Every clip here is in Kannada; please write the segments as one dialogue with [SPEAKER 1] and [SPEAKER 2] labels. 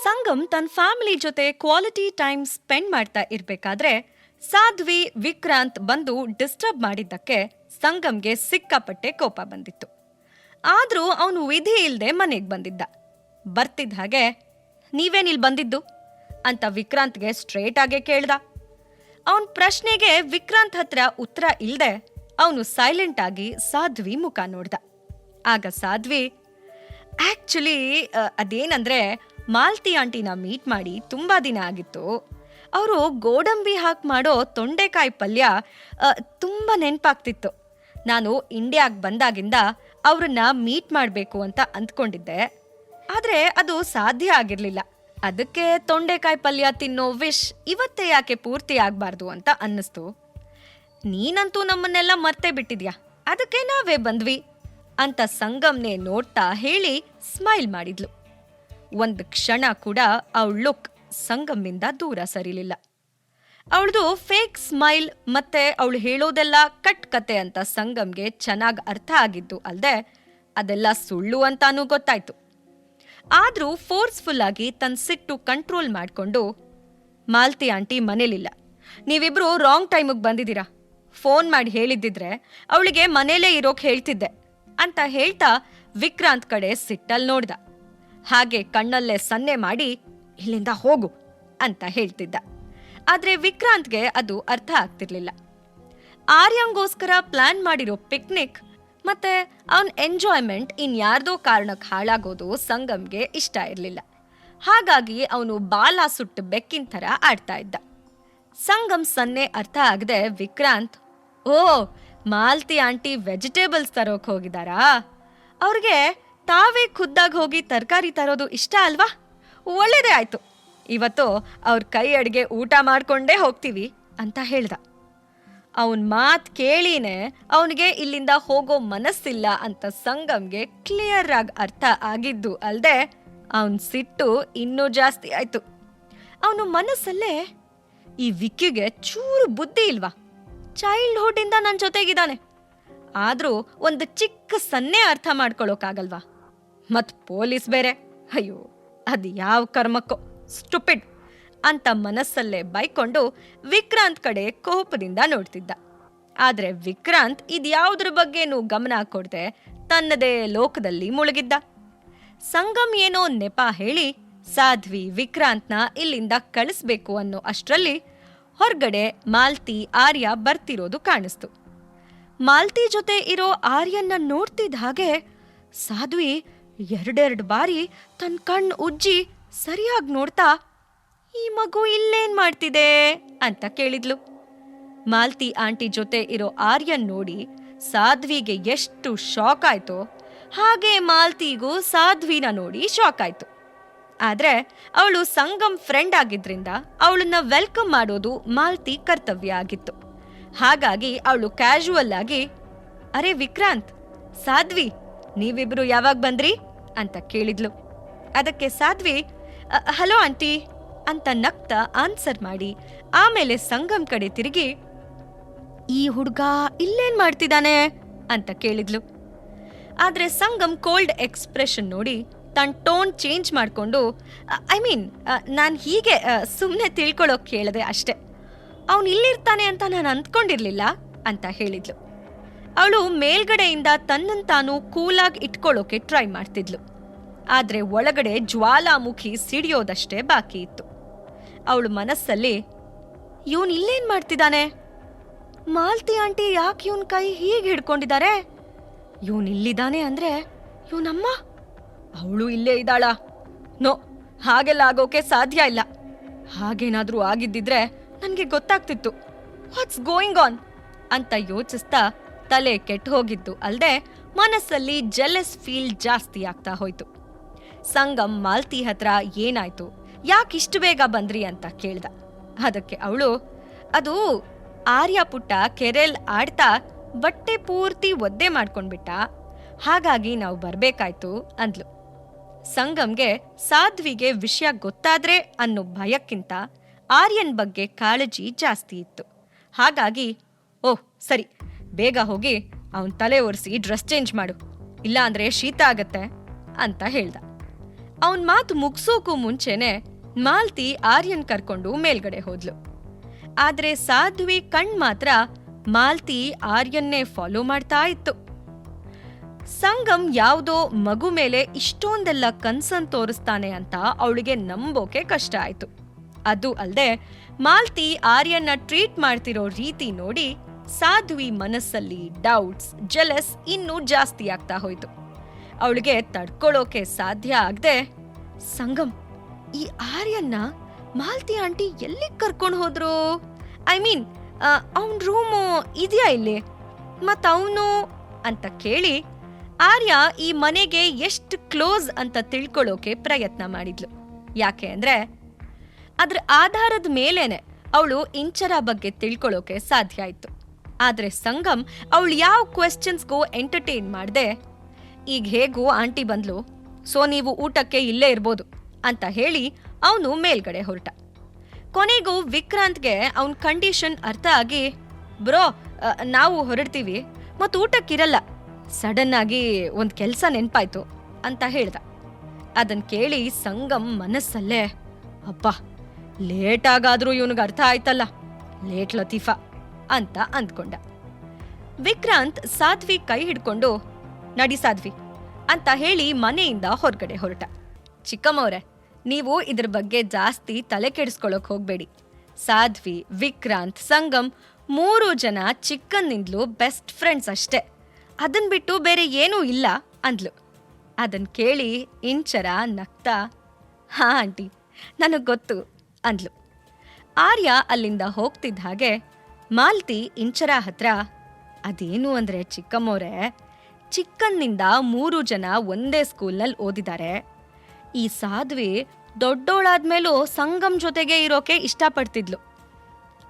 [SPEAKER 1] ಸಂಗಮ್ ತನ್ನ ಫ್ಯಾಮಿಲಿ ಜೊತೆ ಕ್ವಾಲಿಟಿ ಟೈಮ್ ಸ್ಪೆಂಡ್ ಮಾಡ್ತಾ ಇರ್ಬೇಕಾದ್ರೆ ಸಾಧ್ವಿ ವಿಕ್ರಾಂತ್ ಬಂದು ಡಿಸ್ಟರ್ಬ್ ಮಾಡಿದ್ದಕ್ಕೆ ಸಂಗಮ್ಗೆ ಸಿಕ್ಕಾಪಟ್ಟೆ ಕೋಪ ಬಂದಿತ್ತು. ಆದ್ರೂ ಅವನು ವಿಧಿ ಇಲ್ಲದೆ ಮನೆಗೆ ಬಂದಿದ್ದ. ಬರ್ತಿದ್ದ ಹಾಗೆ ನೀವೇನಿಲ್ ಬಂದಿದ್ದು ಅಂತ ವಿಕ್ರಾಂತ್ಗೆ ಸ್ಟ್ರೇಟ್ ಆಗೇ ಕೇಳ್ದ. ಅವನ ಪ್ರಶ್ನೆಗೆ ವಿಕ್ರಾಂತ್ ಹತ್ರ ಉತ್ತರ ಇಲ್ಲದೆ ಅವನು ಸೈಲೆಂಟ್ ಆಗಿ ಸಾಧ್ವಿ ಮುಖ ನೋಡ್ದ. ಆಗ ಸಾಧ್ವಿ, ಆಕ್ಚುಲಿ ಅದೇನಂದ್ರೆ ಮಾಲ್ತಿ ಆಂಟಿನ ಮೀಟ್ ಮಾಡಿ ತುಂಬಾ ದಿನ ಆಗಿತ್ತು. ಅವರು ಗೋಡಂಬಿ ಹಾಕಿ ಮಾಡೋ ತೊಂಡೆಕಾಯಿ ಪಲ್ಯ ತುಂಬ ನೆನಪಾಗ್ತಿತ್ತು. ನಾನು ಇಂಡಿಯಾಗೆ ಬಂದಾಗಿಂದ ಅವ್ರನ್ನ ಮೀಟ್ ಮಾಡಬೇಕು ಅಂತ ಅಂದ್ಕೊಂಡಿದ್ದೆ, ಆದರೆ ಅದು ಸಾಧ್ಯ ಆಗಿರಲಿಲ್ಲ. ಅದಕ್ಕೆ ತೊಂಡೆಕಾಯಿ ಪಲ್ಯ ತಿನ್ನೋ ವಿಶ್ ಇವತ್ತೇ ಯಾಕೆ ಪೂರ್ತಿ ಆಗಬಾರ್ದು ಅಂತ ಅನ್ನಿಸ್ತು. ನೀನಂತೂ ನಮ್ಮನ್ನೆಲ್ಲ ಮರ್ತೇ ಬಿಟ್ಟಿದ್ಯಾ, ಅದಕ್ಕೆ ನಾವೇ ಬಂದ್ವಿ ಅಂತ ಸಂಗಮ್ನೆ ನೋಡ್ತಾ ಹೇಳಿ ಸ್ಮೈಲ್ ಮಾಡಿದ್ಲು. ಒಂದು ಕ್ಷಣ ಕೂಡ ಅವಳ ಲುಕ್ ಸಂಗಮ್ಮಿಂದ ದೂರ ಸರಿಲಿಲ್ಲ. ಅವಳದು ಫೇಕ್ ಸ್ಮೈಲ್ ಮತ್ತೆ ಅವಳು ಹೇಳೋದೆಲ್ಲ ಕಟ್ ಕತೆ ಅಂತ ಸಂಗಮ್ಗೆ ಚೆನ್ನಾಗಿ ಅರ್ಥ ಆಗಿದ್ದು ಅಲ್ಲದೆ ಅದೆಲ್ಲ ಸುಳ್ಳು ಅಂತಾನೂ ಗೊತ್ತಾಯ್ತು. ಆದ್ರೂ ಫೋರ್ಸ್ಫುಲ್ ಆಗಿ ತನ್ನ ಸಿಟ್ಟು ಕಂಟ್ರೋಲ್ ಮಾಡಿಕೊಂಡು, ಮಾಲ್ತಿ ಆಂಟಿ ಮನೇಲಿಲ್ಲ, ನೀವಿಬ್ರು ರಾಂಗ್ ಟೈಮಿಗೆ ಬಂದಿದ್ದೀರಾ. ಫೋನ್ ಮಾಡಿ ಹೇಳಿದ್ದಿದ್ರೆ ಅವಳಿಗೆ ಮನೇಲೇ ಇರೋಕೆ ಹೇಳ್ತಿದ್ದೆ ಅಂತ ಹೇಳ್ತಾ ವಿಕ್ರಾಂತ್ ಕಡೆ ಸಿಟ್ಟಲ್ಲಿ ನೋಡ್ದ. ಹಾಗೆ ಕಣ್ಣಲ್ಲೇ ಸನ್ನೆ ಮಾಡಿ ಇಲ್ಲಿಂದ ಹೋಗು ಅಂತ ಹೇಳ್ತಿದ್ದ. ಆದ್ರೆ ವಿಕ್ರಾಂತ್ಗೆ ಅದು ಅರ್ಥ ಆಗ್ತಿರ್ಲಿಲ್ಲ. ಆರ್ಯಂಗೋಸ್ಕರ ಪ್ಲಾನ್ ಮಾಡಿರೋ ಪಿಕ್ನಿಕ್ ಮತ್ತೆ ಅವನ್ ಎಂಜಾಯ್ಮೆಂಟ್ ಇನ್ಯಾರ್ದೋ ಕಾರಣಕ್ಕೆ ಹಾಳಾಗೋದು ಸಂಗಮ್ಗೆ ಇಷ್ಟ ಇರಲಿಲ್ಲ. ಹಾಗಾಗಿ ಅವನು ಬಾಲ ಸುಟ್ಟು ಬೆಕ್ಕಿನ ಥರ ಆಡ್ತಾ ಇದ್ದ. ಸಂಗಮ್ ಸನ್ನೆ ಅರ್ಥ ಆಗದೆ ವಿಕ್ರಾಂತ್, ಓ ಮಾಲ್ತಿ ಆಂಟಿ ವೆಜಿಟೇಬಲ್ಸ್ ತರೋಕ್ ಹೋಗಿದಾರಾ? ಅವ್ರಿಗೆ ತಾವೇ ಖುದ್ದಾಗಿ ಹೋಗಿ ತರಕಾರಿ ತರೋದು ಇಷ್ಟ ಅಲ್ವಾ? ಒಳ್ಳೇದೇ ಆಯ್ತು, ಇವತ್ತು ಅವ್ರ ಕೈ ಅಡಿಗೆ ಊಟ ಮಾಡ್ಕೊಂಡೇ ಹೋಗ್ತೀವಿ ಅಂತ ಹೇಳ್ದ. ಅವನ್ ಮಾತ್ ಕೇಳಿನೇ ಅವನಿಗೆ ಇಲ್ಲಿಂದ ಹೋಗೋ ಮನಸ್ಸಿಲ್ಲ ಅಂತ ಸಂಗಮ್ಗೆ ಕ್ಲಿಯರ್ ಆಗಿ ಅರ್ಥ ಆಗಿದ್ದು ಅಲ್ದೆ ಅವನ್ ಸಿಟ್ಟು ಇನ್ನೂ ಜಾಸ್ತಿ ಆಯ್ತು. ಅವನು ಮನಸ್ಸಲ್ಲೇ, ಈ ವಿಕ್ಕಿಗೆ ಚೂರು ಬುದ್ಧಿ ಇಲ್ವಾ? ಚೈಲ್ಡ್ಹುಡ್ ಇಂದ ನನ್ನ ಜೊತೆಗಿದ್ದಾನೆ, ಆದ್ರೂ ಒಂದು ಚಿಕ್ಕ ಸನ್ನೆ ಅರ್ಥ ಮಾಡ್ಕೊಳ್ಳೋಕಾಗಲ್ವಾ? ಮತ್ ಪೊಲೀಸ್ ಬೇರೆ, ಅಯ್ಯೋ ಅದು ಯಾವ ಕರ್ಮಕ್ಕೋ, ಸ್ಟುಪಿಡ್ ಅಂತ ಮನಸ್ಸಲ್ಲೇ ಬೈಕೊಂಡು ವಿಕ್ರಾಂತ್ ಕಡೆ ಕೋಪದಿಂದ ನೋಡ್ತಿದ್ದ. ಆದ್ರೆ ವಿಕ್ರಾಂತ್ ಇದ್ಯಾವುದ್ರ ಬಗ್ಗೆನೂ ಗಮನ ಕೊಡದೆ ತನ್ನದೇ ಲೋಕದಲ್ಲಿ ಮುಳುಗಿದ್ದ. ಸಂಗಮ್ ಏನೋ ನೆಪ ಹೇಳಿ ಸಾಧ್ವಿ ವಿಕ್ರಾಂತ್ನ ಇಲ್ಲಿಂದ ಕಳಿಸ್ಬೇಕು ಅನ್ನೋ ಅಷ್ಟ್ರಲ್ಲಿ ಹೊರಗಡೆ ಮಾಲ್ತಿ ಆರ್ಯ ಬರ್ತಿರೋದು ಕಾಣಿಸ್ತು. ಮಾಲ್ತಿ ಜೊತೆ ಇರೋ ಆರ್ಯನ್ನ ನೋಡ್ತಿದ್ದ ಹಾಗೆ ಸಾಧ್ವಿ ಎರಡೆರಡು ಬಾರಿ ತನ್ನ ಕಣ್ಣು ಉಜ್ಜಿ ಸರಿಯಾಗಿ ನೋಡ್ತಾ, ಈ ಮಗು ಇಲ್ಲೇನ್ ಮಾಡ್ತಿದೆ ಅಂತ ಕೇಳಿದ್ಲು. ಮಾಲ್ತಿ ಆಂಟಿ ಜೊತೆ ಇರೋ ಆರ್ಯನ್ ನೋಡಿ ಸಾಧ್ವಿಗೆ ಎಷ್ಟು ಶಾಕ್ ಆಯ್ತೋ ಹಾಗೆ ಮಾಲ್ತಿಗೂ ಸಾಧ್ವಿನ ನೋಡಿ ಶಾಕ್ ಆಯ್ತು. ಆದ್ರೆ ಅವಳು ಸಂಗಮ್ ಫ್ರೆಂಡ್ ಆಗಿದ್ರಿಂದ ಅವಳನ್ನ ವೆಲ್ಕಮ್ ಮಾಡೋದು ಮಾಲ್ತಿ ಕರ್ತವ್ಯ ಆಗಿತ್ತು. ಹಾಗಾಗಿ ಅವಳು ಕ್ಯಾಶುವಲ್ ಆಗಿ, ಅರೆ ವಿಕ್ರಾಂತ್, ಸಾಧ್ವಿ ನೀವಿಬ್ರು ಯಾವಾಗ ಬಂದ್ರಿ ಅಂತ ಕೇಳಿದ್ಲು. ಅದಕ್ಕೆ ಸಾಧ್ವಿ ಹಲೋ ಆಂಟಿ ಅಂತ ನಗ್ತಾ ಆನ್ಸರ್ ಮಾಡಿ ಆಮೇಲೆ ಸಂಗಮ್ ಕಡೆ ತಿರುಗಿ, ಈ ಹುಡುಗ ಇಲ್ಲೇನ್ ಮಾಡ್ತಿದ್ದಾನೆ ಅಂತ ಕೇಳಿದ್ಲು. ಆದ್ರೆ ಸಂಗಮ್ ಕೋಲ್ಡ್ ಎಕ್ಸ್ಪ್ರೆಷನ್ ನೋಡಿ ತನ್ನ ಟೋನ್ ಚೇಂಜ್ ಮಾಡಿಕೊಂಡು, ನಾನು ಹೀಗೆ ಸುಮ್ಮನೆ ತಿಳ್ಕೊಳ್ಳೋಕೆ ಕೇಳಿದೆ ಅಷ್ಟೆ, ಅವನು ಇಲ್ಲಿರ್ತಾನೆ ಅಂತ ನಾನು ಅಂದ್ಕೊಂಡಿರ್ಲಿಲ್ಲ ಅಂತ ಹೇಳಿದ್ಲು. ಅವಳು ಮೇಲ್ಗಡೆಯಿಂದ ತನ್ನನ್ನು ತಾನು ಕೂಲಾಗಿ ಇಟ್ಕೊಳ್ಳೋಕೆ ಟ್ರೈ ಮಾಡ್ತಿದ್ಲು. ಆದ್ರೆ ಒಳಗಡೆ ಜ್ವಾಲಾಮುಖಿ ಸಿಡಿಯೋದಷ್ಟೇ ಬಾಕಿ ಇತ್ತು. ಅವಳು ಮನಸ್ಸಲ್ಲಿ, ಇವನ್ ಇಲ್ಲೇನ್ ಮಾಡ್ತಿದ್ದಾನೆ? ಮಾಲ್ತಿ ಆಂಟಿ ಯಾಕೆ ಇವನ್ ಕೈ ಹೀಗೆ ಹಿಡ್ಕೊಂಡಿದ್ದಾರೆ? ಇವನ್ ಇಲ್ಲಿದ್ದಾನೆ ಅಂದ್ರೆ ಇವನಮ್ಮ ಅವಳು ಇಲ್ಲೇ ಇದ್ದಾಳ? ನೋ, ಹಾಗೆಲ್ಲ ಆಗೋಕೆ ಸಾಧ್ಯ ಇಲ್ಲ. ಹಾಗೇನಾದ್ರೂ ಆಗಿದ್ದಿದ್ರೆ ನನಗೆ ಗೊತ್ತಾಗ್ತಿತ್ತು. ವಾಟ್ಸ್ ಗೋಯಿಂಗ್ ಆನ್ ಅಂತ ಯೋಚಿಸ್ತಾ ತಲೆ ಕೆಟ್ಟು ಹೋಗಿದ್ದು ಅಲ್ದೆ ಮನಸ್ಸಲ್ಲಿ ಜೆಲಸ್ ಫೀಲ್ ಜಾಸ್ತಿ ಆಗ್ತಾ ಹೋಯ್ತು. ಸಂಗಮ್ ಮಾಲ್ತಿ ಹತ್ರ ಏನಾಯ್ತು, ಯಾಕಿಷ್ಟು ಬೇಗ ಬಂದ್ರಿ ಅಂತ ಕೇಳ್ದ. ಅದಕ್ಕೆ ಅವಳು, ಅದು ಆರ್ಯ ಪುಟ್ಟ ಕೆರೆಲ್ ಆಡ್ತಾ ಬಟ್ಟೆ ಪೂರ್ತಿ ಒದ್ದೆ ಮಾಡ್ಕೊಂಡ್ಬಿಟ್ಟ, ಹಾಗಾಗಿ ನಾವು ಬರ್ಬೇಕಾಯ್ತು ಅಂದ್ಲು. ಸಂಗಮ್ಗೆ ಸಾಧ್ವಿಗೆ ವಿಷಯ ಗೊತ್ತಾದ್ರೆ ಅನ್ನೋ ಭಯಕ್ಕಿಂತ ಆರ್ಯನ್ ಬಗ್ಗೆ ಕಾಳಜಿ ಜಾಸ್ತಿ ಇತ್ತು. ಹಾಗಾಗಿ, ಓಹ್ ಸರಿ, ಬೇಗ ಹೋಗಿ ಅವನ್ ತಲೆ ಒರೆಸಿ ಡ್ರೆಸ್ ಚೇಂಜ್ ಮಾಡು, ಇಲ್ಲ ಅಂದ್ರೆ ಶೀತ ಆಗತ್ತೆ ಅಂತ ಹೇಳ್ದ. ಅವನ್ ಮಾತು ಮುಗ್ಸೋಕು ಮುಂಚೆನೆ ಮಾಲ್ತಿ ಆರ್ಯನ್ ಕರ್ಕೊಂಡು ಮೇಲ್ಗಡೆ ಹೋದ್ಲು. ಆದ್ರೆ ಸಾಧ್ವಿ ಕಣ್ ಮಾತ್ರ ಮಾಲ್ತಿ ಆರ್ಯನ್ನೇ ಫಾಲೋ ಮಾಡ್ತಾ ಇತ್ತು. ಸಂಗಮ್ ಯಾವುದೋ ಮಗು ಮೇಲೆ ಇಷ್ಟೊಂದೆಲ್ಲ ಕನ್ಸನ್ ತೋರಿಸ್ತಾನೆ ಅಂತ ಅವಳಿಗೆ ನಂಬೋಕೆ ಕಷ್ಟ ಆಯ್ತು. ಅದು ಅಲ್ದೆ ಮಾಲ್ತಿ ಆರ್ಯನ್ನ ಟ್ರೀಟ್ ಮಾಡ್ತಿರೋ ರೀತಿ ನೋಡಿ ಸಾಧ್ವಿ ಮನಸ್ಸಲ್ಲಿ ಡೌಟ್ಸ್, ಜೆಲಸ್ ಇನ್ನೂ ಜಾಸ್ತಿ ಆಗ್ತಾ ಹೋಯ್ತು. ಅವಳಿಗೆ ತಡ್ಕೊಳ್ಳೋಕೆ ಸಾಧ್ಯ ಆಗದೆ, ಸಂಗಮ್, ಈ ಆರ್ಯನ್ನ ಮಾಲ್ತಿ ಆಂಟಿ ಎಲ್ಲಿಗೆ ಕರ್ಕೊಂಡು ಹೋದ್ರು? ಐ ಮೀನ್, ಅವನ್ ರೂಮು ಇದೆಯಾ ಇಲ್ಲಿ? ಮತ್ತವನು ಅಂತ ಕೇಳಿ ಆರ್ಯ ಈ ಮನೆಗೆ ಎಷ್ಟು ಕ್ಲೋಸ್ ಅಂತ ತಿಳ್ಕೊಳ್ಳೋಕೆ ಪ್ರಯತ್ನ ಮಾಡಿದ್ಲು. ಯಾಕೆ ಅಂದ್ರೆ ಅದ್ರ ಆಧಾರದ ಮೇಲೇನೆ ಅವಳು ಇಂಚರ ಬಗ್ಗೆ ತಿಳ್ಕೊಳ್ಳೋಕೆ ಸಾಧ್ಯ ಆಯ್ತು. ಆದ್ರೆ ಸಂಗಮ್ ಅವಳು ಯಾವ ಕ್ವೆಶ್ಚನ್ಸ್ಗೂ ಎಂಟರ್ಟೈನ್ ಮಾಡ್ದೆ, ಈಗ ಹೇಗೂ ಆಂಟಿ ಬಂದ್ಲು, ಸೊ ನೀವು ಊಟಕ್ಕೆ ಇಲ್ಲೇ ಇರ್ಬೋದು ಅಂತ ಹೇಳಿ ಅವನು ಮೇಲ್ಗಡೆ ಹೊರಟ. ಕೊನೆಗೂ ವಿಕ್ರಾಂತ್ಗೆ ಅವನ ಕಂಡೀಷನ್ ಅರ್ಥ ಆಗಿ, ಬ್ರೋ, ನಾವು ಹೊರಡ್ತೀವಿ ಮತ್ತು ಊಟಕ್ಕಿರಲ್ಲ, ಸಡನ್ ಆಗಿ ಒಂದು ಕೆಲಸ ನೆನ್ಪಾಯ್ತು ಅಂತ ಹೇಳ್ದ. ಅದನ್ ಕೇಳಿ ಸಂಗಮ್ ಮನಸ್ಸಲ್ಲೇ, ಅಬ್ಬಾ, ಲೇಟ್ ಆಗಾದ್ರೂ ಇವನಿಗೆ ಅರ್ಥ ಆಯ್ತಲ್ಲ, ಲೇಟ್ ಲತೀಫಾ ಅಂತ ಅಂದ್ಕೊಂಡ. ವಿಕ್ರಾಂತ್ ಸಾಧ್ವಿ ಕೈ ಹಿಡ್ಕೊಂಡು, ನಡಿ ಸಾಧ್ವಿ ಅಂತ ಹೇಳಿ ಮನೆಯಿಂದ ಹೊರಗಡೆ ಹೊರಟ. ಚಿಕ್ಕಮ್ಮವ್ರೆ, ನೀವು ಇದ್ರ ಬಗ್ಗೆ ಜಾಸ್ತಿ ತಲೆ ಕೆಡಿಸ್ಕೊಳ್ಳೋಕ್ ಹೋಗ್ಬೇಡಿ. ಸಾಧ್ವಿ, ವಿಕ್ರಾಂತ್, ಸಂಗಮ್ 3 ಜನ ಚಿಕ್ಕಂದಿಂದಲೂ ಬೆಸ್ಟ್ ಫ್ರೆಂಡ್ಸ್ ಅಷ್ಟೇ, ಅದನ್ ಬಿಟ್ಟು ಬೇರೆ ಏನೂ ಇಲ್ಲ ಅಂದ್ಲು. ಅದನ್ ಕೇಳಿ ಇಂಚರ ನಗ್ತಾ, ಹಾ ಆಂಟಿ, ನನಗ್ ಗೊತ್ತು ಅಂದ್ಲು. ಆರ್ಯ ಅಲ್ಲಿಂದ ಹೋಗ್ತಿದ್ದ ಹಾಗೆ ಮಾಲ್ತಿ ಇಂಚರ ಹತ್ರ, ಅದೇನು ಅಂದ್ರೆ ಚಿಕ್ಕಮ್ಮವ್ರೆ, ಚಿಕ್ಕಂದಿನಿಂದ 3 ಜನ ಒಂದೇ ಸ್ಕೂಲ್ನಲ್ಲಿ ಓದಿದ್ದಾರೆ. ಈ ಸಾಧ್ವಿ ದೊಡ್ಡೋಳಾದ್ಮೇಲೂ ಸಂಗಮ್ ಜೊತೆಗೆ ಇರೋಕೆ ಇಷ್ಟಪಡ್ತಿದ್ಲು.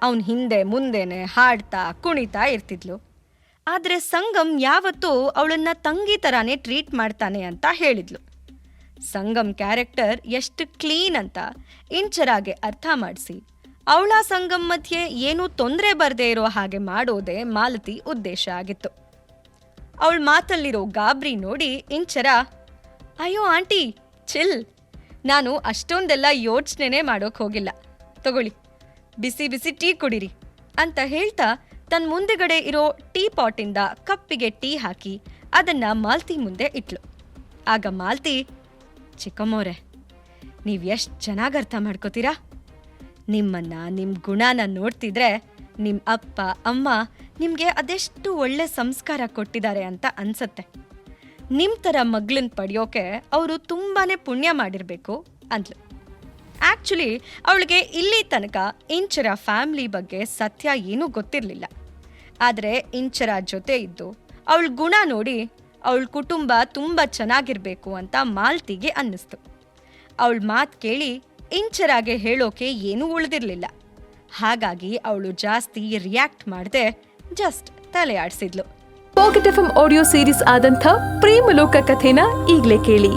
[SPEAKER 1] ಅವನ್ ಹಿಂದೆ ಮುಂದೆನೆ ಹಾಡ್ತಾ ಕುಣಿತಾ ಇರ್ತಿದ್ಲು. ಆದ್ರೆ ಸಂಗಮ್ ಯಾವತ್ತೂ ಅವಳನ್ನ ತಂಗಿ ತರಾನೇ ಟ್ರೀಟ್ ಮಾಡ್ತಾನೆ ಅಂತ ಹೇಳಿದ್ಲು. ಸಂಗಮ್ ಕ್ಯಾರೆಕ್ಟರ್ ಎಷ್ಟು ಕ್ಲೀನ್ ಅಂತ ಇಂಚರಾಗೆ ಅರ್ಥ ಮಾಡಿಸಿ ಅವಳ ಸಂಗಮ್ ಮಧ್ಯೆ ಏನೂ ತೊಂದರೆ ಬರದೇ ಇರೋ ಹಾಗೆ ಮಾಡೋದೇ ಮಾಲತಿ ಉದ್ದೇಶ ಆಗಿತ್ತು. ಅವಳ ಮಾತಲ್ಲಿರೋ ಗಾಬರಿ ನೋಡಿ ಇಂಚರ, ಅಯ್ಯೋ ಆಂಟಿ, ಚಿಲ್, ನಾನು ಅಷ್ಟೊಂದೆಲ್ಲ ಯೋಚನೆನೇ ಮಾಡೋಕ್ ಹೋಗಿಲ್ಲ, ತಗೊಳ್ಳಿ, ಬಿಸಿ ಬಿಸಿ ಟೀ ಕುಡಿರಿ ಅಂತ ಹೇಳ್ತಾ ತನ್ನ ಮುಂದೆಗಡೆ ಇರೋ ಟೀ ಪಾಟಿಂದ ಕಪ್ಪಿಗೆ ಟೀ ಹಾಕಿ ಅದನ್ನ ಮಾಲ್ತಿ ಮುಂದೆ ಇಟ್ಲು. ಆಗ ಮಾಲ್ತಿ, ಚಿಕ್ಕಮ್ಮವ್ರೆ, ನೀವು ಎಷ್ಟು ಚೆನ್ನಾಗಿ ಅರ್ಥ ಮಾಡ್ಕೋತೀರಾ? ನಿಮ್ಮನ್ನ, ನಿಮ್ಮ ಗುಣನ ನೋಡ್ತಿದ್ರೆ ನಿಮ್ಮ ಅಪ್ಪ ಅಮ್ಮ ನಿಮಗೆ ಅದೆಷ್ಟು ಒಳ್ಳೆ ಸಂಸ್ಕಾರ ಕೊಟ್ಟಿದ್ದಾರೆ ಅಂತ ಅನ್ಸತ್ತೆ. ನಿಮ್ಮ ಥರ ಮಗಳನ್ನ ಪಡೆಯೋಕೆ ಅವರು ತುಂಬಾನೇ ಪುಣ್ಯ ಮಾಡಿರಬೇಕು ಅಂದ್ಲು. ಆ್ಯಕ್ಚುಲಿ ಅವಳಿಗೆ ಇಲ್ಲಿ ತನಕ ಇಂಚರ ಫ್ಯಾಮಿಲಿ ಬಗ್ಗೆ ಸತ್ಯ ಏನೂ ಗೊತ್ತಿರಲಿಲ್ಲ. ಆದರೆ ಇಂಚರ ಜೊತೆ ಇದ್ದು ಅವಳ ಗುಣ ನೋಡಿ ಅವಳ ಕುಟುಂಬ ತುಂಬ ಚೆನ್ನಾಗಿರ್ಬೇಕು ಅಂತ ಮಾಲ್ತಿಗೆ ಅನ್ನಿಸ್ತು. ಅವಳ ಮಾತು ಕೇಳಿ ಇಂಚರಾಗೆ ಹೇಳೋಕೆ ಏನೂ ಉಳಿದಿರಲಿಲ್ಲ. ಹಾಗಾಗಿ ಅವಳು ಜಾಸ್ತಿ ರಿಯಾಕ್ಟ್ ಮಾಡದೆ ಜಸ್ಟ್ ತಲೆ ಆಡಿಸಿದ್ಲು.
[SPEAKER 2] ಪಾಕೆಟ್ ಎಫ್ಎಂ ಆಡಿಯೋ ಸೀರೀಸ್ ಆದಂಥ ಪ್ರೇಮಲೋಕ ಕಥೆನ ಈಗಲೇ ಕೇಳಿ.